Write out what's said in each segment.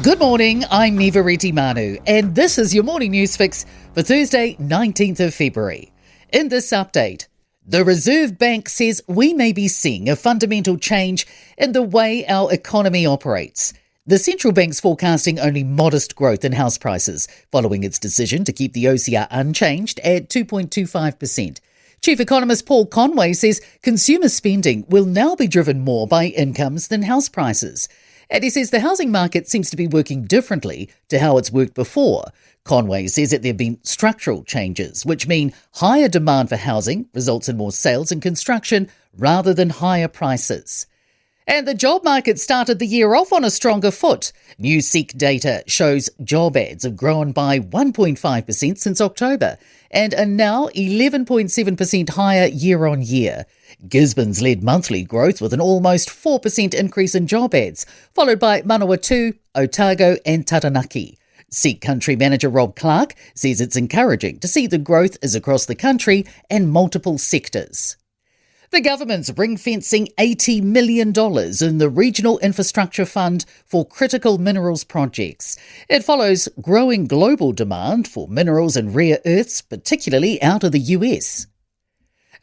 Good morning, I'm Neva Manu, and this is your morning news fix for Thursday, 19th of February. In this update, the Reserve Bank says we may be seeing a fundamental change in the way our economy operates. The central bank's forecasting only modest growth in house prices, following its decision to keep the OCR unchanged at 2.25%. Chief Economist Paul Conway says consumer spending will now be driven more by incomes than house prices. And he says the housing market seems to be working differently to how it's worked before. Conway says that there have been structural changes, which mean higher demand for housing results in more sales and construction rather than higher prices. And the job market started the year off on a stronger foot. New SEEK data shows job ads have grown by 1.5% since October and are now 11.7% higher year on year. Gisborne's led monthly growth with an almost 4% increase in job ads, followed by Manawatu, Otago and Taranaki. SEEK Country Manager Rob Clark says it's encouraging to see the growth is across the country and multiple sectors. The government's ring-fencing $80 million in the Regional Infrastructure Fund for critical minerals projects. It follows growing global demand for minerals and rare earths, particularly out of the US.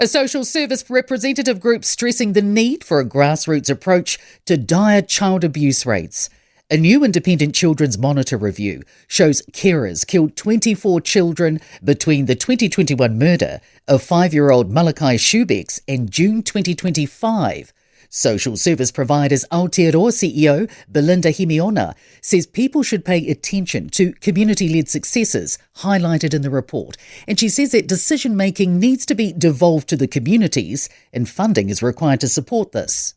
A social service representative group stressing the need for a grassroots approach to dire child abuse rates. A new independent children's monitor review shows carers killed 24 children between the 2021 murder of 5-year-old Malachi Shubex and June 2025. Social service providers Aotearoa CEO Belinda Himiona says people should pay attention to community-led successes highlighted in the report, and she says that decision-making needs to be devolved to the communities and funding is required to support this.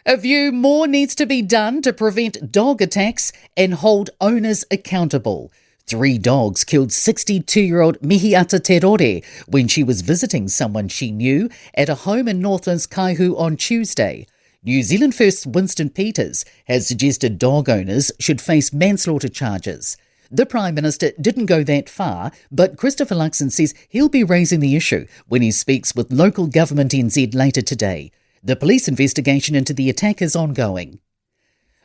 A view more needs to be done to prevent dog attacks and hold owners accountable. 3 dogs killed 62-year-old Mihiata Terore when she was visiting someone she knew at a home in Northland's Kaihu on Tuesday. New Zealand First's Winston Peters has suggested dog owners should face manslaughter charges. The Prime Minister didn't go that far, but Christopher Luxon says he'll be raising the issue when he speaks with local government NZ later today. The police investigation into the attack is ongoing.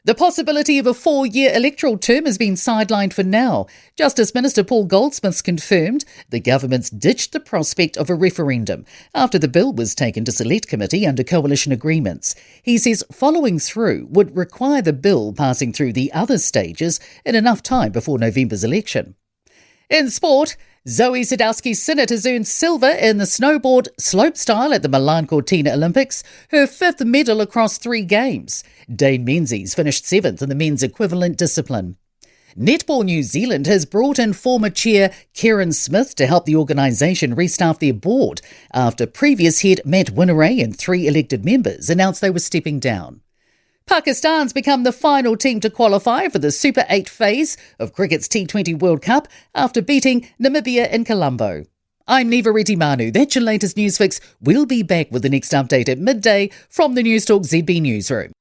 The possibility of a 4-year electoral term has been sidelined for now. Justice Minister Paul Goldsmith's confirmed the government's ditched the prospect of a referendum after the bill was taken to Select Committee under coalition agreements. He says following through would require the bill passing through the other stages in enough time before November's election. In sport, Zoe Sadowski-Synnott has earned silver in the snowboard slopestyle at the Milan Cortina Olympics, her 5th medal across 3 games. Dane Menzies finished 7th in the men's equivalent discipline. Netball New Zealand has brought in former chair Kieran Smith to help the organisation restaff their board after previous head Matt Winneray and 3 elected members announced they were stepping down. Pakistan's become the final team to qualify for the Super 8 phase of cricket's T20 World Cup after beating Namibia in Colombo. I'm Neva Manu. That's your latest news fix. We'll be back with the next update at midday from the Newstalk ZB newsroom.